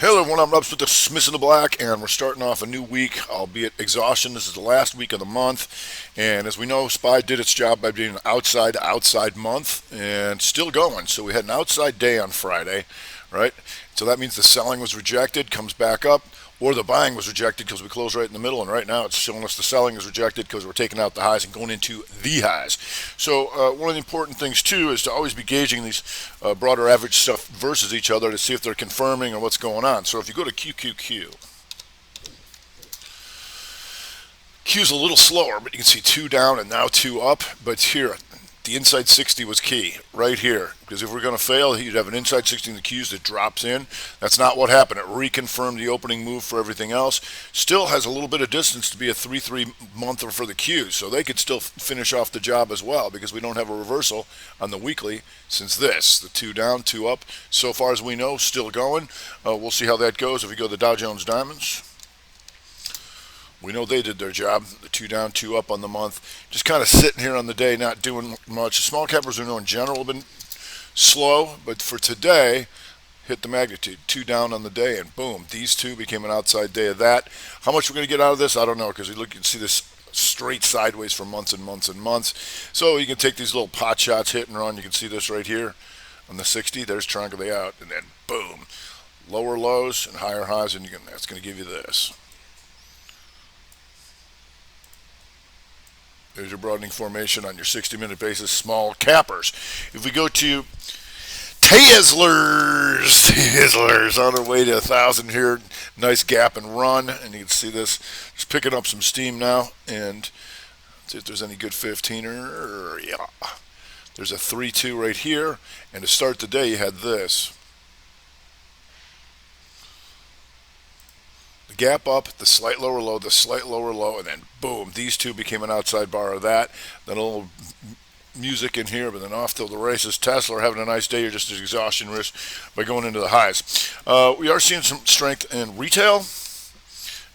Hello everyone, I'm Rubs with the Smiths in the Black, and we're starting off a new week, albeit exhaustion. This is the last week of the month, and as we know, SPY did its job by being an outside month, and still going. So we had an outside day on Friday, right? So that means the selling was rejected, comes back up, or the buying was rejected because we closed right in the middle, and right now it's showing us the selling is rejected because we're taking out the highs and going into the highs. So one of the important things too is to always be gauging these broader average stuff versus each other to see if they're confirming or what's going on. So if you go to QQQ, Q's a little slower, but you can see two down and now two up. But here, the inside 60 was key right here, because if we're going to fail, you'd have an inside 60 in the Qs that drops in. That's not what happened. It reconfirmed the opening move for everything else. Still has a little bit of distance to be a 3-3 monther for the Qs, so they could still finish off the job as well, because we don't have a reversal on the weekly since this. The two down, two up. So far as we know, still going. We'll see how that goes if we go to the Dow Jones Diamonds. We know they did their job. The two down, two up on the month. Just kind of sitting here on the day, not doing much. Small cappers we know in general have been slow, but for today, hit the magnitude. Two down on the day, and boom, these two became an outside day of that. How much we're going to get out of this, I don't know, because you can see this straight sideways for months and months and months. So you can take these little pot shots, hit and run. You can see this right here on the 60. There's triangle they out, and then boom, lower lows and higher highs, and that's going to give you this. There's your broadening formation on your 60-minute basis, small cappers. If we go to Tezlers on our way to 1,000 here, nice gap and run, and you can see this, just picking up some steam now, and see if there's any good 15er. Yeah, there's a 3-2 right here, and to start the day, you had this. Gap up, the slight lower low, the slight lower low, and then boom, these two became an outside bar of that. Then a little music in here, but then off to the races. Tesla having a nice day, or just an exhaustion risk by going into the highs. We are seeing some strength in retail.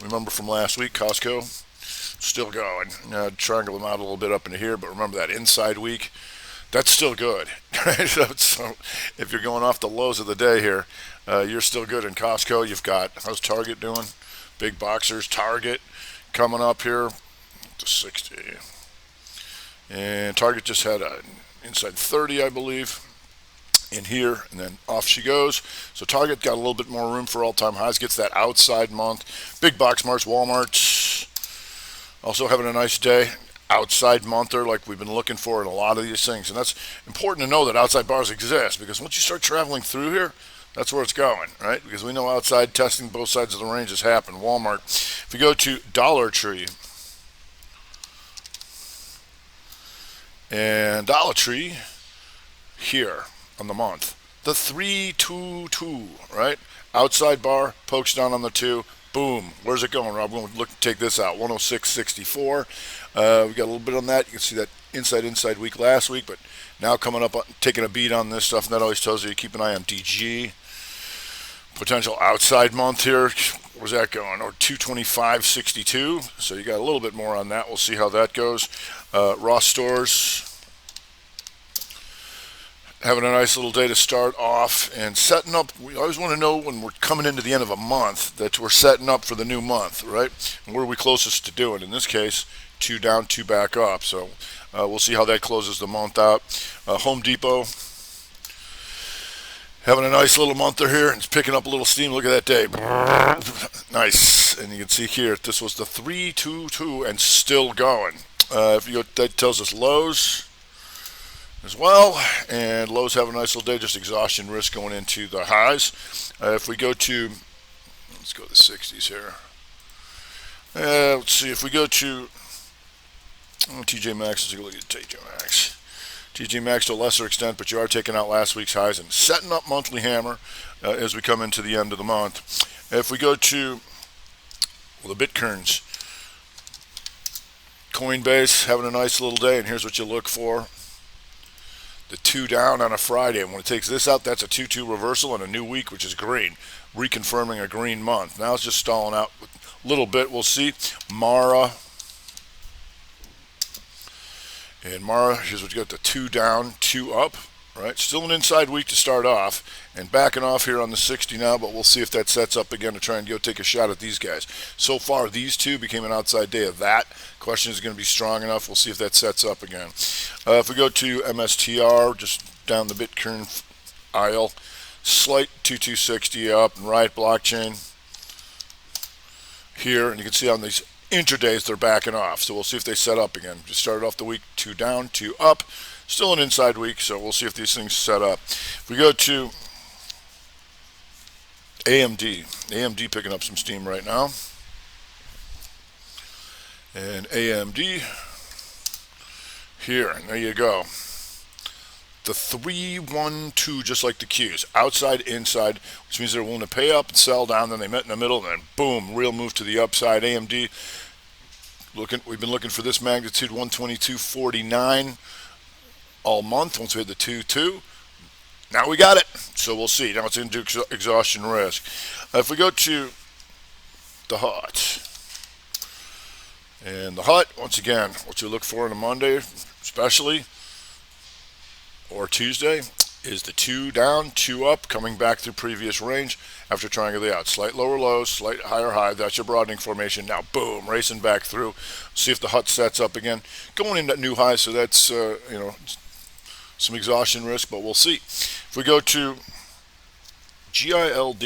Remember from last week, Costco still going. Triangle them out a little bit up into here, but remember that inside week, that's still good. So if you're going off the lows of the day here, you're still good in Costco. You've got, how's Target doing? Big boxers, Target coming up here to 60. And Target just had an inside 30, I believe, in here, and then off she goes. So Target got a little bit more room for all-time highs, gets that outside month. Big box marts, Walmart, also having a nice day. Outside monther like we've been looking for in a lot of these things. And that's important to know that outside bars exist, because once you start traveling through here, that's where it's going, right? Because we know outside testing both sides of the ranges happen. Walmart. If you go to Dollar Tree, and Dollar Tree here on the month, the 3-2-2, right? Outside bar, pokes down on the 2. Boom. Where's it going, Rob? We're going to look, take this out. 106.64. We got a little bit on that. You can see that inside week last week, but now coming up, taking a beat on this stuff, and that always tells you to keep an eye on DG. Potential outside month here. Where's that going? Or 225.62. So you got a little bit more on that. We'll see how that goes. Ross Stores having a nice little day to start off and setting up. We always want to know when we're coming into the end of a month that we're setting up for the new month, right? And where are we closest to doing? In this case, two down, two back up. So we'll see how that closes the month out. Home Depot having a nice little month here, and it's picking up a little steam. Look at that day. Nice. And you can see here, this was the 3-2-2 and still going. If you go, that tells us lows as well, and lows have a nice little day, just exhaustion risk going into the highs. If we go to, let's go to the 60s here. Let's see, if we go to TJ Maxx, let's take a look at TJ Maxx. TJ Maxx to a lesser extent, but you are taking out last week's highs and setting up monthly hammer as we come into the end of the month. If we go to, well, the Bitcoins, Coinbase having a nice little day, and here's what you look for. The two down on a Friday, and when it takes this out, that's a 2-2 reversal and a new week, which is green, reconfirming a green month. Now it's just stalling out a little bit. We'll see. Mara, and Mara, here's what you got: the two down, two up. Right, still an inside week to start off, and backing off here on the 60 now, but we'll see if that sets up again to try and go take a shot at these guys. So far, these two became an outside day of that. Question is going to be strong enough. We'll see if that sets up again. If we go to MSTR, just down the Bitcoin aisle, slight 2260 up, and Riot Blockchain here, and you can see on these intradays they're backing off. So we'll see if they set up again. Just started off the week 2 down, 2 up. Still an inside week, so we'll see if these things set up. If we go to AMD picking up some steam right now. And AMD here, and there you go. The 3-1-2, just like the Qs, outside, inside, which means they're willing to pay up and sell down. Then they met in the middle, and then boom, real move to the upside. AMD we've been looking for this magnitude 122.49 all month. Once we had the 2-2, now we got it. So we'll see. Now it's into exhaustion risk. If we go to the HUT, and the HUT, once again, what you look for on a Monday, especially, or Tuesday, is the 2 down, 2 up, coming back through previous range after triangulating out. Slight lower lows, slight higher high. That's your broadening formation. Now, boom, racing back through. See if the HUT sets up again. Going into new highs, so that's, some exhaustion risk, but we'll see. If we go to GILD,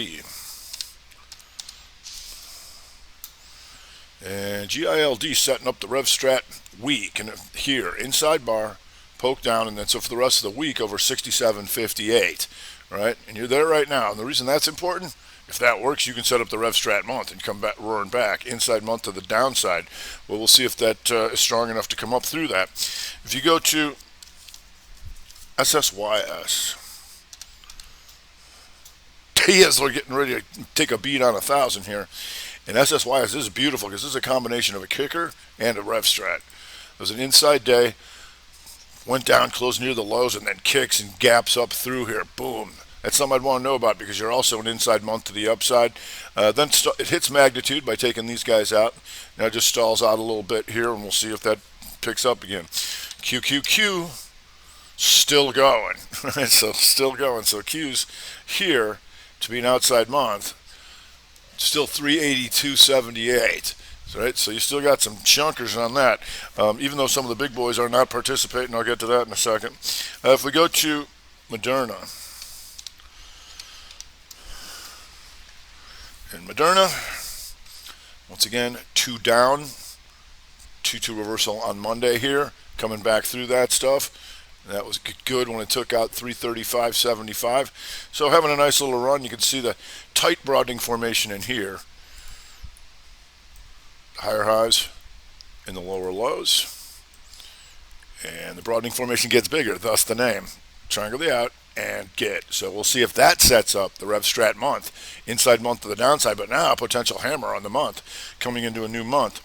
and GILD setting up the RevStrat week, and here, inside bar, poke down, and then so for the rest of the week over 67.58, right? And you're there right now. And the reason that's important, if that works, you can set up the RevStrat month and come back roaring back, inside month to the downside. Well, we'll see if that is strong enough to come up through that. If you go to SSYS, yes, we're getting ready to take a beat on 1,000 here. And SSYS, this is beautiful because this is a combination of a kicker and a RevStrat. It was an inside day, went down, closed near the lows, and then kicks and gaps up through here. Boom. That's something I'd want to know about because you're also an inside month to the upside. Then it hits magnitude by taking these guys out. Now it just stalls out a little bit here, and we'll see if that picks up again. QQQ, still going. So still going. So Q's here to be an outside month, still 382.78. Right, so you still got some chunkers on that, even though some of the big boys are not participating. I'll get to that in a second. If we go to Moderna, and Moderna, once again, 2 down, 2-2 reversal on Monday here, coming back through that stuff. That was good when it took out 335.75. So having a nice little run. You can see the tight broadening formation in here. Higher highs and the lower lows, and the broadening formation gets bigger, thus the name. Triangle the out and get. So we'll see if that sets up the RevStrat month, inside month to the downside, but now a potential hammer on the month, coming into a new month.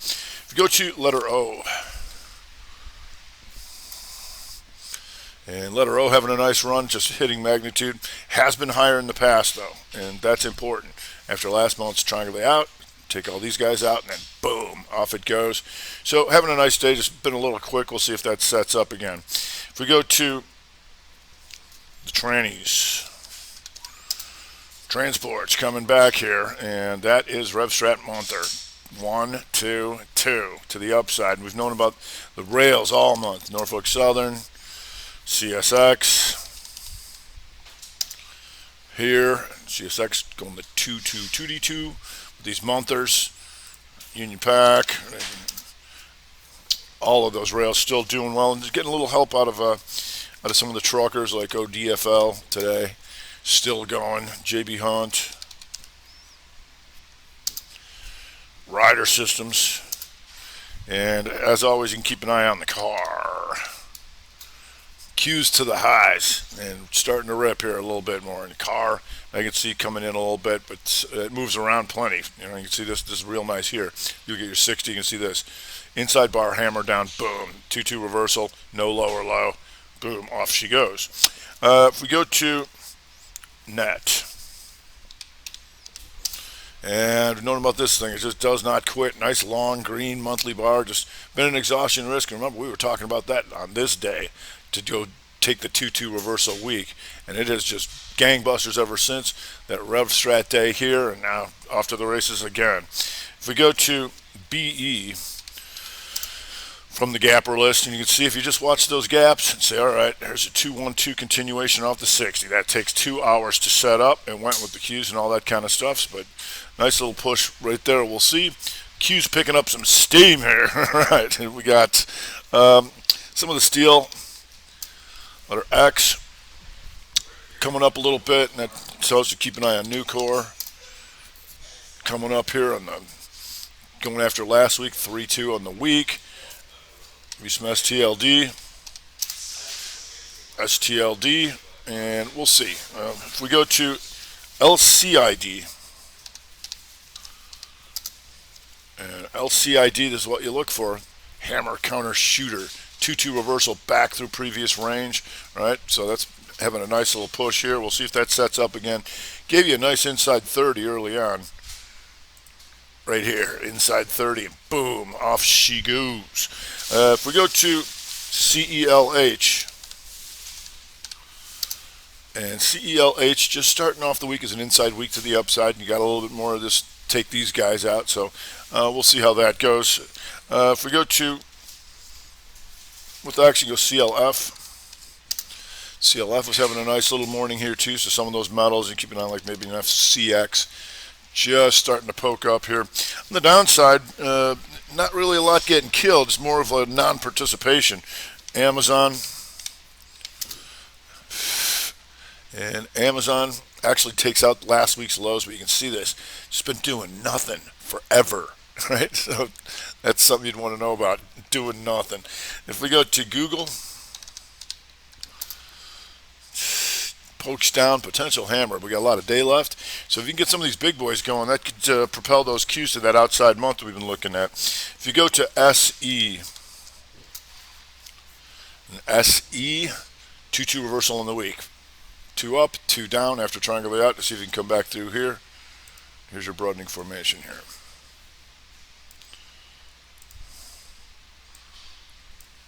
If you go to letter O, and letter O having a nice run, just hitting magnitude, has been higher in the past though, and that's important. After last month's triangle out, take all these guys out, and then boom, off it goes. So having a nice day, just been a little quick. We'll see if that sets up again. If we go to the transports coming back here, and that is RevStrat Monther. 1, 2, 2 to the upside. We've known about the rails all month. Norfolk Southern, CSX here. CSX going to 2-2-2D2. These monthers, Union Pac, all of those rails still doing well, and just getting a little help out of some of the truckers like ODFL today, still going. JB Hunt, Rider Systems, and as always, you can keep an eye on the car. Q's to the highs and starting to rip here a little bit more in the car. I can see coming in a little bit, but it moves around plenty. You can see this is real nice here. You get your 60, you can see this. Inside bar, hammer down, boom. 2-2 reversal, no lower low, boom, off she goes. If we go to net, and we've known about this thing, it just does not quit. Nice long green monthly bar, just been an exhaustion risk. And remember, we were talking about that on this day, to go take the 2-2 reversal week, and it is just gangbusters ever since that Rev Strat day here, and now off to the races again. If we go to BE from the gapper list, and you can see if you just watch those gaps and say, all right, there's a 2-1-2 continuation off the 60. That takes 2 hours to set up and went with the cues and all that kind of stuff, but nice little push right there. We'll see. Q's picking up some steam here. All right, and we got some of the steel, letter X, coming up a little bit, and that tells you to keep an eye on Nucor. Coming up here on the, going after last week, 3-2 on the week. We some STLD, and we'll see. If we go to LCID, and LCID, this is what you look for. Hammer counter shooter, 2-2 reversal back through previous range, right? So that's having a nice little push here. We'll see if that sets up again. Gave you a nice inside 30 early on. Right here, inside 30, and boom, off she goes. If we go to CELH, and CELH just starting off the week as an inside week to the upside, and you got a little bit more of this, take these guys out, so we'll see how that goes. If we go to, we'll actually go CLF. CLF was having a nice little morning here too, so some of those metals, you keep an eye on, like maybe an FCX, just starting to poke up here. On the downside, not really a lot getting killed. It's more of a non-participation. Amazon. And Amazon actually takes out last week's lows, but you can see this. It's been doing nothing forever, right? So that's something you'd want to know about, doing nothing. If we go to Google, pokes down, potential hammer. We got a lot of day left, so if you can get some of these big boys going, that could propel those cues to that outside month we've been looking at. If you go to SE, 2-2 reversal in the week, 2 up, 2 down after triangle out to see if you can come back through here. Here's your broadening formation here.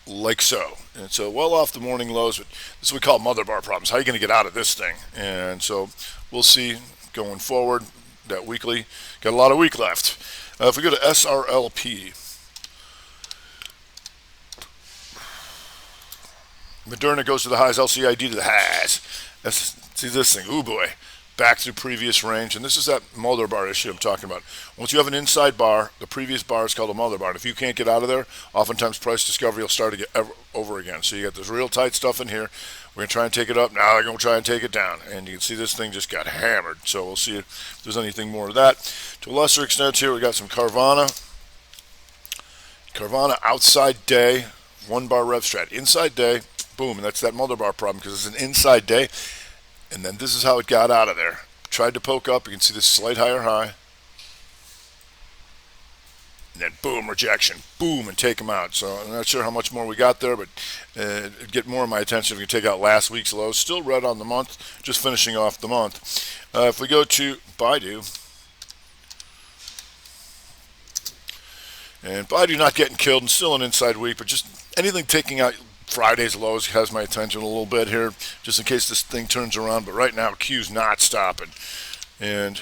Like so. And so well off the morning lows, but this is what we call mother bar problems. How are you going to get out of this thing? And so we'll see going forward. That weekly, got a lot of week left. If we go to Srlp, Moderna goes to the highs, LCID to the highs. See this thing, ooh boy, back through previous range, and this is that mother bar issue I'm talking about. Once you have an inside bar, the previous bar is called a mother bar, and if you can't get out of there, oftentimes price discovery will start to get over again. So you got this real tight stuff in here. We're going to try and take it up. Now they're going to try and take it down, and you can see this thing just got hammered. So we'll see if there's anything more of that. To a lesser extent here, we got some Carvana. Carvana outside day, 1 bar rev strat. Inside day, boom, and that's that mother bar problem because it's an inside day. And then this is how it got out of there. Tried to poke up. You can see this slight higher high. And then boom, rejection. Boom, and take them out. So I'm not sure how much more we got there, but it'd get more of my attention if you take out last week's lows. Still red on the month, just finishing off the month. If we go to Baidu, and Baidu not getting killed and still an inside week, but just anything taking out Friday's lows has my attention a little bit here, just in case this thing turns around. But right now, Q's not stopping. And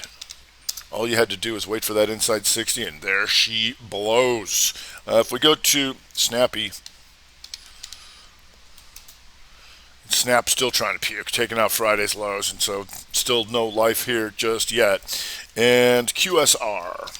all you had to do is wait for that inside 60, and there she blows. If we go to Snappy, Snap's still trying to puke, taking out Friday's lows, and so still no life here just yet. And QSR,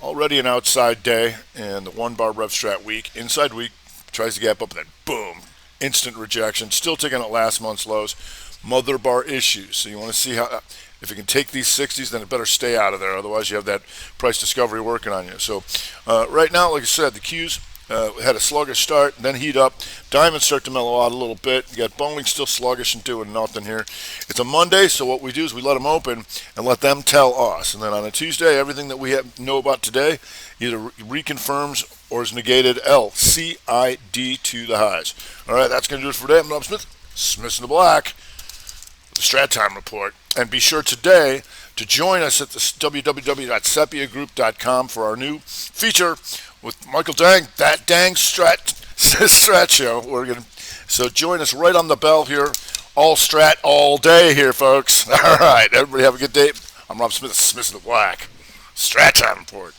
already an outside day, and the 1 bar rev strat week, inside week, tries to gap up, and then boom, instant rejection. Still taking out last month's lows. Mother bar issues. So you want to see how, if you can take these 60s, then it better stay out of there. Otherwise, you have that price discovery working on you. So right now, like I said, the Qs had a sluggish start, then heat up. Diamonds start to mellow out a little bit. You got Boeing still sluggish and doing nothing here. It's a Monday, so what we do is we let them open and let them tell us. And then on a Tuesday, everything that we know about today either reconfirms or is negated. LCID to the highs. All right, that's going to do it for today. I'm Rob Smith, Smith in the Black, the Strat Time Report. And be sure today to join us at the www.sepiagroup.com for our new feature with Michael Dang, that dang strat show. We're going to So join us right on the bell here. All strat all day here, folks. All right, everybody have a good day. I'm Rob Smith, Smith of the Black. Strat time report.